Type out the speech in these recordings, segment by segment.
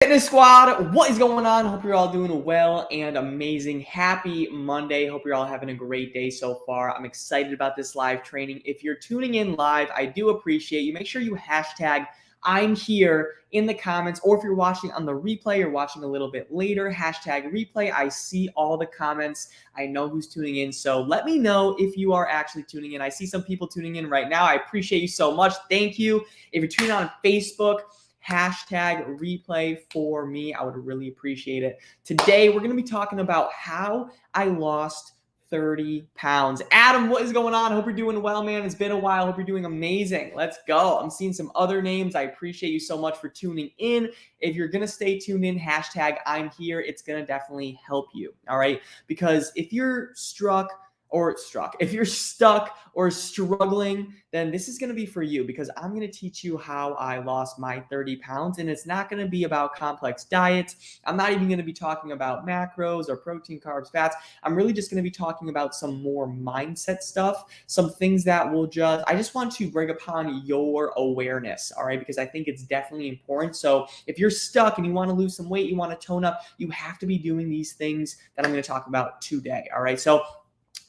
Fitness Squad, what is going on? Hope you're all doing well and amazing. Happy Monday. Hope you're all having a great day so far. I'm excited about this live training. If you're tuning in live, I do appreciate you. Make sure you hashtag I'm here in the comments, or if you're watching on the replay or watching a little bit later, hashtag replay. I see all the comments. I know who's tuning in. So let me know if you are actually tuning in. I see some people tuning in right now. I appreciate you so much. Thank you. If you're tuning on Facebook, hashtag replay for me. I would really appreciate it. Today, we're going to be talking about how I lost 30 pounds. Adam, what is going on? Hope you're doing well, man. It's been a while. Hope you're doing amazing. Let's go. I'm seeing some other names. I appreciate you so much for tuning in. If you're going to stay tuned in, hashtag I'm here. It's going to definitely help you. All right. Because if you're if you're stuck or struggling, then this is going to be for you, because I'm going to teach you how I lost my 30 pounds. And it's not going to be about complex diets. I'm not even going to be talking about macros or protein, carbs, fats. I'm really just going to be talking about some more mindset stuff, some things that I just want to bring upon your awareness. All right. Because I think it's definitely important. So if you're stuck and you want to lose some weight, you want to tone up, you have to be doing these things that I'm going to talk about today. All right. So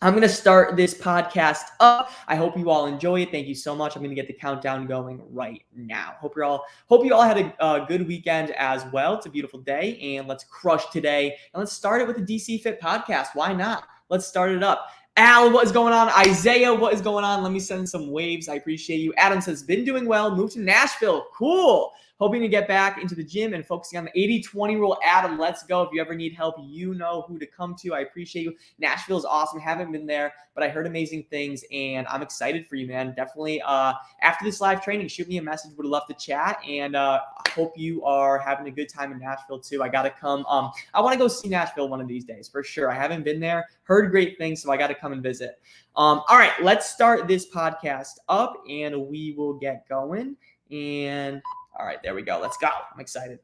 I'm going to start this podcast up. I hope you all enjoy it. Thank you so much. I'm going to get the countdown going right now. Hope you all had a good weekend as well. It's a beautiful day, and let's crush today. And let's start it with the DC Fit podcast. Why not? Let's start it up. Al, what is going on? Isaiah, what is going on? Let me send some waves. I appreciate you. Adam says, been doing well. Moved to Nashville. Cool. Hoping to get back into the gym and focusing on the 80-20 rule. Adam, let's go. If you ever need help, you know who to come to. I appreciate you. Nashville is awesome. Haven't been there, but I heard amazing things, and I'm excited for you, man. Definitely after this live training, shoot me a message. Would love to chat, and I hope you are having a good time in Nashville too. I got to come. I want to go see Nashville one of these days for sure. I haven't been there. Heard great things, so I got to come and visit. All right, let's start this podcast up, and we will get going. And all right, there we go. Let's go. I'm excited.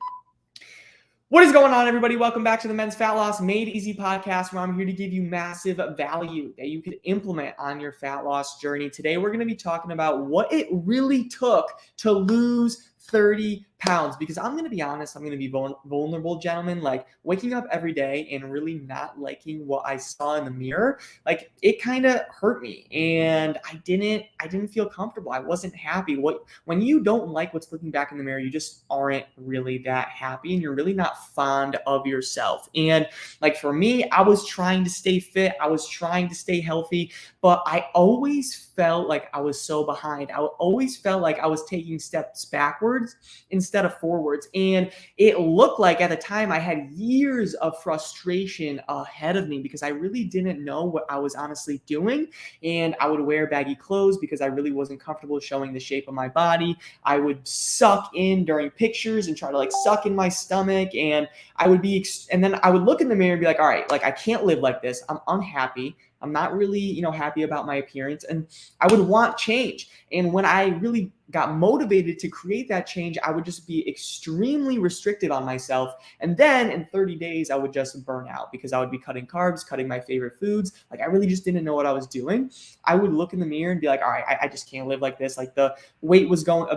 What is going on, everybody? Welcome back to the Men's Fat Loss Made Easy podcast, where I'm here to give you massive value that you could implement on your fat loss journey. Today, we're going to be talking about what it really took to lose 30 pounds, because I'm going to be honest, I'm going to be vulnerable, gentlemen. Like, waking up every day and really not liking what I saw in the mirror, like, it kind of hurt me, and I didn't feel comfortable. I wasn't happy. When you don't like what's looking back in the mirror, you just aren't really that happy, and you're really not fond of yourself. And like, for me, I was trying to stay fit, I was trying to stay healthy, but I always felt like I was so behind. I always felt like I was taking steps backwards instead of forwards. And it looked like at the time I had years of frustration ahead of me, because I really didn't know what I was honestly doing. And I would wear baggy clothes because I really wasn't comfortable showing the shape of my body. I would suck in during pictures and try to suck in my stomach. And and then I would look in the mirror and be like, all right, I can't live like this. I'm unhappy. I'm not really, happy about my appearance, and I would want change. And when I really got motivated to create that change, I would just be extremely restrictive on myself. And then in 30 days, I would just burn out, because I would be cutting carbs, cutting my favorite foods. I really just didn't know what I was doing. I would look in the mirror and be like, all right, I just can't live like this. The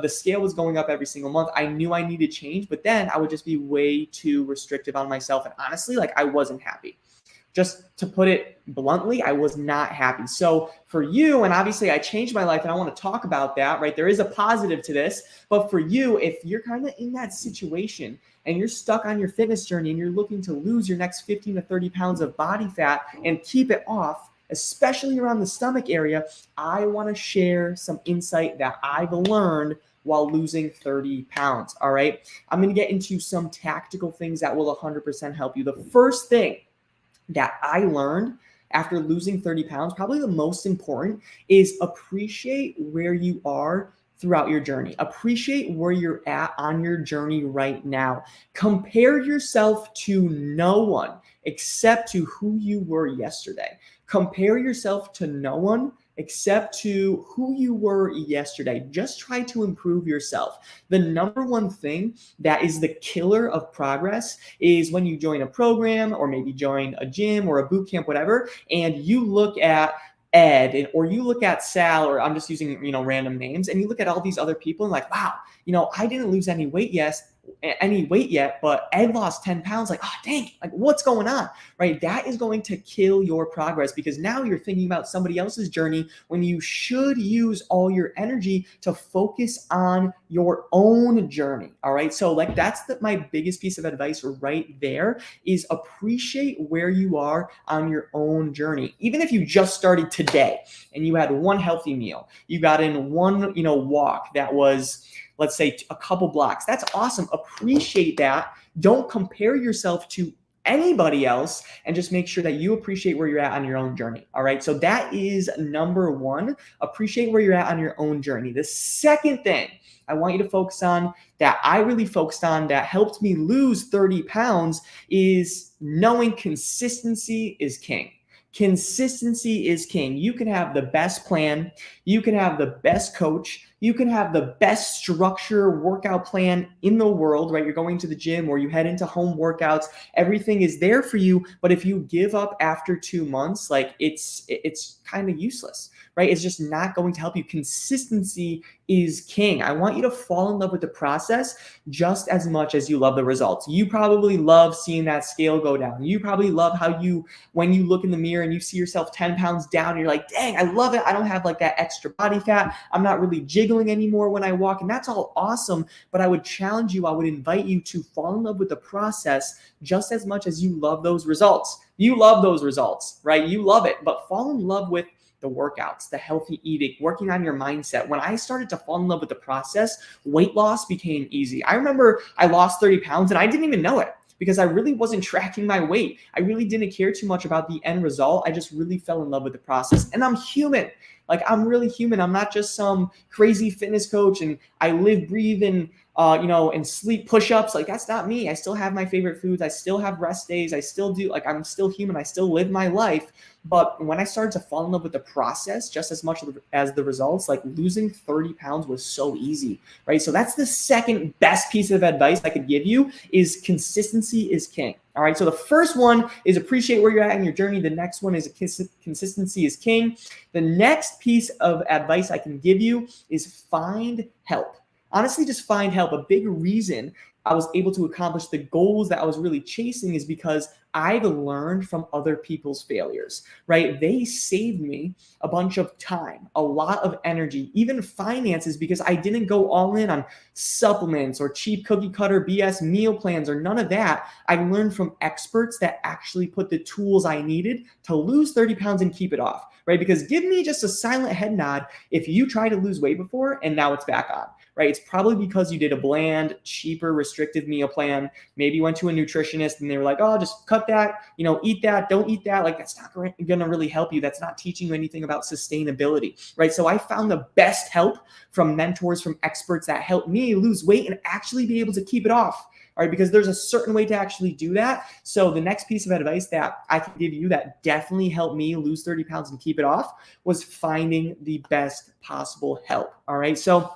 scale was going up every single month. I knew I needed change, but then I would just be way too restrictive on myself. And honestly, I wasn't happy. Just to put it bluntly, I was not happy. So for you, and obviously I changed my life, and I want to talk about that, right? There is a positive to this, but for you, if you're kind of in that situation and you're stuck on your fitness journey and you're looking to lose your next 15 to 30 pounds of body fat and keep it off, especially around the stomach area, I want to share some insight that I've learned while losing 30 pounds. All right. I'm going to get into some tactical things that will 100% help you. The first thing that I learned after losing 30 pounds, probably the most important, is appreciate where you are throughout your journey. Appreciate where you're at on your journey right now. Compare yourself to no one except to who you were yesterday. Compare yourself to no one except to who you were yesterday. Just try to improve yourself. The number one thing that is the killer of progress is when you join a program, or maybe join a gym or a boot camp, whatever, and you look at Ed, or you look at Sal, or I'm just using, random names, and you look at all these other people and wow, I didn't lose any weight any weight yet, but Ed lost 10 pounds. Like, oh, dang, like what's going on, right? That is going to kill your progress because now you're thinking about somebody else's journey when you should use all your energy to focus on your own journey. All right. So like that's my biggest piece of advice right there is appreciate where you are on your own journey. Even if you just started today and you had one healthy meal, you got in one, walk that was, let's say, a couple blocks. That's awesome. Appreciate that. Don't compare yourself to anybody else and just make sure that you appreciate where you're at on your own journey. All right. So that is number one. Appreciate where you're at on your own journey. The second thing I want you to focus on that I really focused on that helped me lose 30 pounds is knowing consistency is king. Consistency is king. You can have the best plan. You can have the best coach. You can have the best structure workout plan in the world, right? You're going to the gym or you head into home workouts. Everything is there for you. But if you give up after 2 months, like it's kind of useless, right? It's just not going to help you. Consistency is king. I want you to fall in love with the process just as much as you love the results. You probably love seeing that scale go down. You probably love how when you look in the mirror and you see yourself 10 pounds down, you're like, dang, I love it. I don't have like that extra body fat. I'm not really jiggling anymore when I walk. And that's all awesome. But I would challenge you, I would invite you to fall in love with the process just as much as you love those results. You love those results, right? You love it, but fall in love with the workouts, the healthy eating, working on your mindset. When I started to fall in love with the process, weight loss became easy. I remember I lost 30 pounds and I didn't even know it because I really wasn't tracking my weight. I really didn't care too much about the end result. I just really fell in love with the process. And I'm human. Like I'm really human. I'm not just some crazy fitness coach and I live, breathe, and sleep push-ups. Like that's not me. I still have my favorite foods. I still have rest days. I still do, like I'm still human. I still live my life. But when I started to fall in love with the process just as much as the results, like losing 30 pounds was so easy, right? So that's the second best piece of advice I could give you is consistency is king. All right. So the first one is appreciate where you're at in your journey. The next one is consistency is king. The next piece of advice I can give you is find help. Honestly, just find help. A big reason I was able to accomplish the goals that I was really chasing is because I've learned from other people's failures, right? They saved me a bunch of time, a lot of energy, even finances, because I didn't go all in on supplements or cheap cookie cutter BS meal plans or none of that. I learned from experts that actually put the tools I needed to lose 30 pounds and keep it off, right? Because give me just a silent head nod if you tried to lose weight before and now it's back on, right? It's probably because you did a bland, cheaper, restrictive meal plan. Maybe you went to a nutritionist and they were like, oh, just cut that, eat that, don't eat that. Like that's not going to really help you. That's not teaching you anything about sustainability, right? So I found the best help from mentors, from experts that helped me lose weight and actually be able to keep it off. All right, because there's a certain way to actually do that. So the next piece of advice that I can give you that definitely helped me lose 30 pounds and keep it off was finding the best possible help. All right, so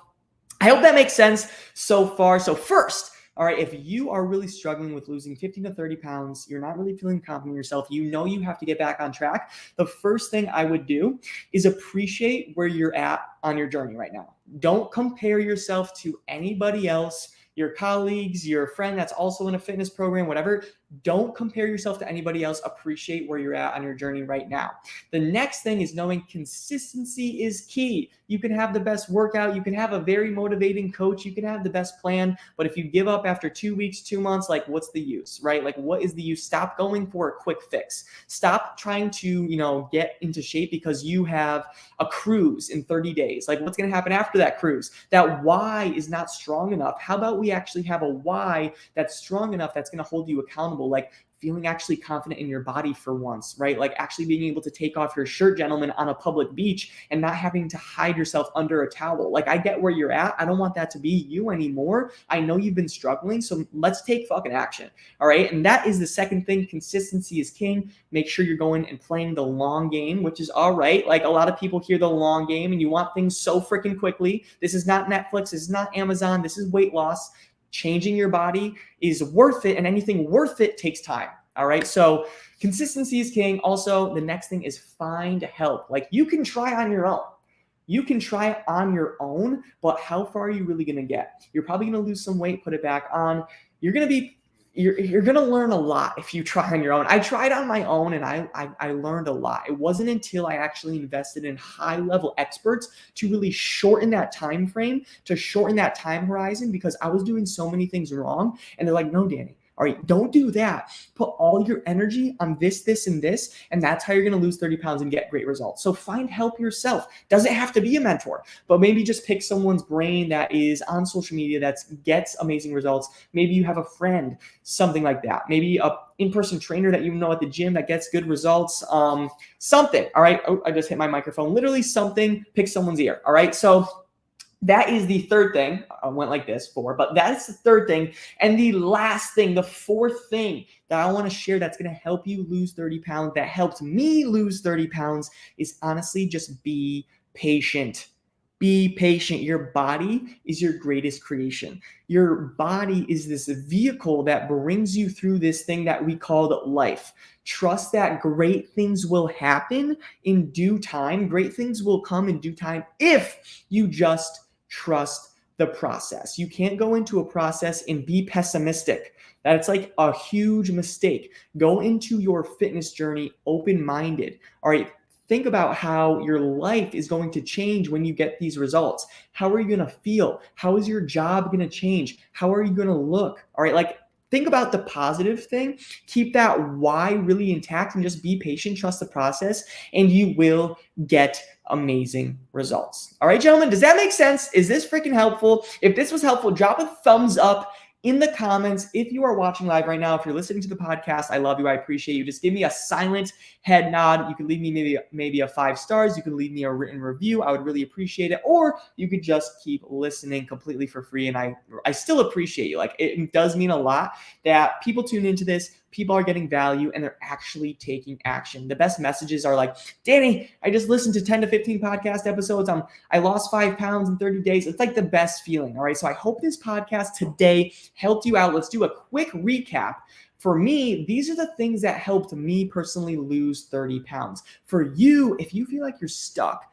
I hope that makes sense so far. So first, all right, if you are really struggling with losing 15 to 30 pounds, you're not really feeling confident in yourself, you have to get back on track. The first thing I would do is appreciate where you're at on your journey right now. Don't compare yourself to anybody else, your colleagues, your friend that's also in a fitness program, whatever. Don't compare yourself to anybody else. Appreciate where you're at on your journey right now. The next thing is knowing consistency is key. You can have the best workout. You can have a very motivating coach. You can have the best plan. But if you give up after 2 weeks, 2 months, like what's the use, right? Like what is the use? Stop going for a quick fix. Stop trying to, get into shape because you have a cruise in 30 days. Like what's going to happen after that cruise? That why is not strong enough. How about we actually have a why that's strong enough that's going to hold you accountable? Like feeling actually confident in your body for once, right? Like actually being able to take off your shirt, gentlemen, on a public beach and not having to hide yourself under a towel. Like I get where you're at. I don't want that to be you anymore. I know you've been struggling, so let's take fucking action. All right. And that is the second thing. Consistency is king. Make sure you're going and playing the long game, which is all right. Like a lot of people hear the long game and you want things so freaking quickly. This is not Netflix. This is not Amazon. This is weight loss. Changing your body is worth it, and anything worth it takes time. All right. So consistency is king. Also, the next thing is find help. Like you can try on your own. You can try it on your own, but how far are you really going to get? You're probably going to lose some weight, put it back on. You're going to learn a lot if you try on your own. I tried on my own and I learned a lot. It wasn't until I actually invested in high level experts to really shorten that time frame, to shorten that time horizon, because I was doing so many things wrong. And they're like, no, Danny, all right, don't do that. Put all your energy on this, and this, and that's how you're going to lose 30 pounds and get great results. So find help yourself. Doesn't have to be a mentor, but maybe just pick someone's brain that is on social media that gets amazing results. Maybe you have a friend, something like that. Maybe a in-person trainer that you know at the gym that gets good results. Something. All right. Oh, I just hit my microphone. Literally something. Pick someone's ear. All right. So that is the third thing. I went like this, 4, but that's the third thing. And the last thing, the fourth thing that I want to share that's going to help you lose 30 pounds, that helped me lose 30 pounds, is honestly just be patient. Be patient. Your body is your greatest creation. Your body is this vehicle that brings you through this thing that we call life. Trust that great things will happen in due time. Great things will come in due time if you just trust the process. You can't go into a process and be pessimistic. That's like a huge mistake. Go into your fitness journey open-minded. All right. Think about how your life is going to change when you get these results. How are you going to feel? How is your job going to change? How are you going to look? All right. Like, think about the positive thing. Keep that why really intact and just be patient, trust the process, and you will get amazing results. All right, gentlemen, does that make sense? Is this freaking helpful? If this was helpful, drop a thumbs up in the comments. If you are watching live right now, if you're listening to the podcast, I love you. I appreciate you. Just give me a silent head nod. You can leave me maybe a 5 stars. You can leave me a written review. I would really appreciate it. Or you could just keep listening completely for free. And I still appreciate you. Like, it does mean a lot that people tune into this. People are getting value and they're actually taking action. The best messages are like, Danny, I just listened to 10 to 15 podcast episodes. I lost 5 pounds in 30 days. It's like the best feeling. All right. So I hope this podcast today helped you out. Let's do a quick recap. For me, these are the things that helped me personally lose 30 pounds. For you, if you feel like you're stuck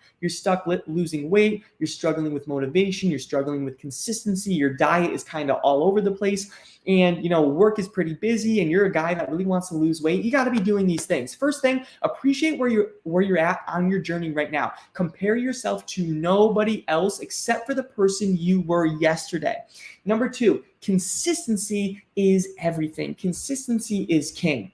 losing weight, you're struggling with motivation, you're struggling with consistency, your diet is kind of all over the place, and work is pretty busy, and you're a guy that really wants to lose weight, you got to be doing these things. First thing, appreciate where you're at on your journey right now. Compare yourself to nobody else except for the person you were yesterday. Number 2, consistency is everything. Consistency is king.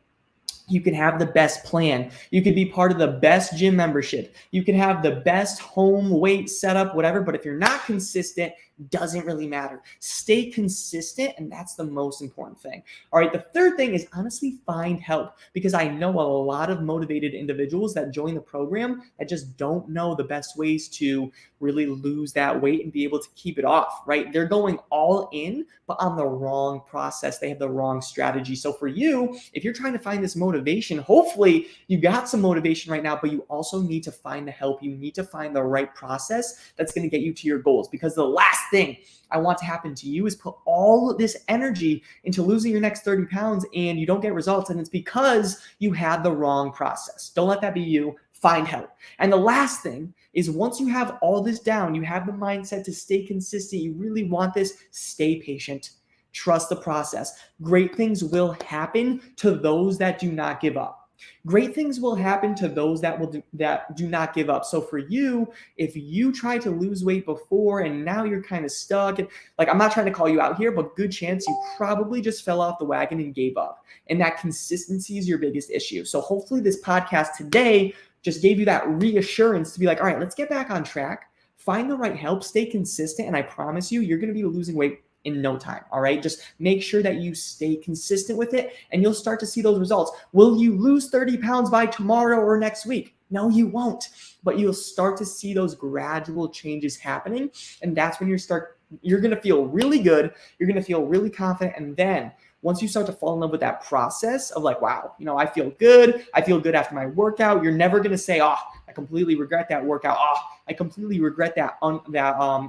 You can have the best plan. You could be part of the best gym membership. You can have the best home weight setup, whatever. But if you're not consistent, doesn't really matter. Stay consistent, and that's the most important thing. All right, the third thing is honestly find help, because I know a lot of motivated individuals that join the program that just don't know the best ways to really lose that weight and be able to keep it off, right? They're going all in, but on the wrong process. They have the wrong strategy. So for you, if you're trying to find this motivation, hopefully you got some motivation right now, but you also need to find the help. You need to find the right process that's going to get you to your goals, because the last thing I want to happen to you is put all of this energy into losing your next 30 pounds and you don't get results. And it's because you had the wrong process. Don't let that be you. Find help. And the last thing is, once you have all this down, you have the mindset to stay consistent, you really want this, stay patient. Trust the process. Great things will happen to those that do not give up. Great things will happen to those that do not give up. So for you, if you tried to lose weight before and now you're kind of stuck, and like, I'm not trying to call you out here, but good chance you probably just fell off the wagon and gave up. And that consistency is your biggest issue. So hopefully this podcast today just gave you that reassurance to be like, all right, let's get back on track, find the right help, stay consistent. And I promise you, you're going to be losing weight in no time. All right. Just make sure that you stay consistent with it and you'll start to see those results. Will you lose 30 pounds by tomorrow or next week? No, you won't, but you'll start to see those gradual changes happening. And that's when you're going to feel really good. You're going to feel really confident. And then once you start to fall in love with that process of like, wow, I feel good. I feel good after my workout. You're never going to say, oh, I completely regret that workout. Oh, I completely regret that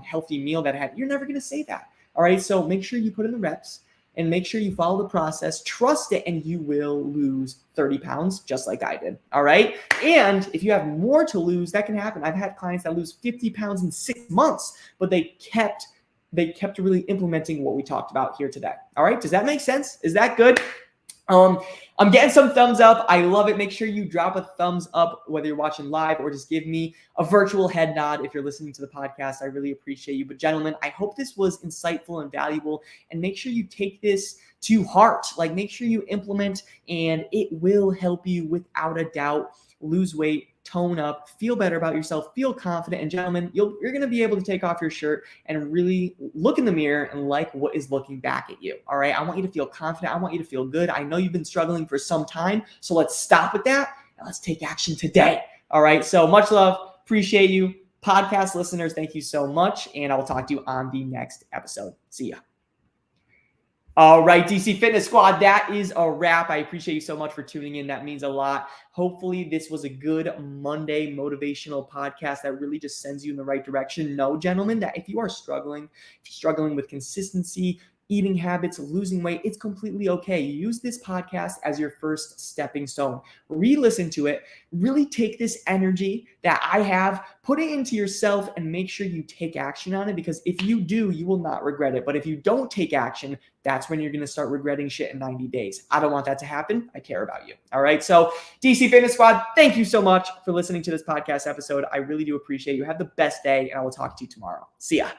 healthy meal that I had. You're never going to say that. All right. So make sure you put in the reps and make sure you follow the process, trust it, and you will lose 30 pounds just like I did. All right. And if you have more to lose, that can happen. I've had clients that lose 50 pounds in 6 months, but they kept really implementing what we talked about here today. All right. Does that make sense? Is that good? I'm getting some thumbs up. I love it. Make sure you drop a thumbs up, whether you're watching live or just give me a virtual head nod if you're listening to the podcast. I really appreciate you. But gentlemen, I hope this was insightful and valuable, and make sure you take this to heart. Like, make sure you implement, and it will help you without a doubt lose weight, tone up, feel better about yourself, feel confident. And gentlemen, you're going to be able to take off your shirt and really look in the mirror and like what is looking back at you. All right. I want you to feel confident. I want you to feel good. I know you've been struggling for some time. So let's stop with that and let's take action today. All right. So much love. Appreciate you. Podcast listeners, thank you so much. And I will talk to you on the next episode. See ya. All right, DC Fitness Squad, that is a wrap. I appreciate you so much for tuning in. That means a lot. Hopefully this was a good Monday motivational podcast that really just sends you in the right direction. Know, gentlemen, that if you're struggling with consistency, eating habits, losing weight, it's completely okay. Use this podcast as your first stepping stone. Re-listen to it. Really take this energy that I have, put it into yourself, and make sure you take action on it, because if you do, you will not regret it. But if you don't take action, that's when you're going to start regretting shit in 90 days. I don't want that to happen. I care about you. All right. So DC Fitness Squad, thank you so much for listening to this podcast episode. I really do appreciate you. Have the best day, and I will talk to you tomorrow. See ya.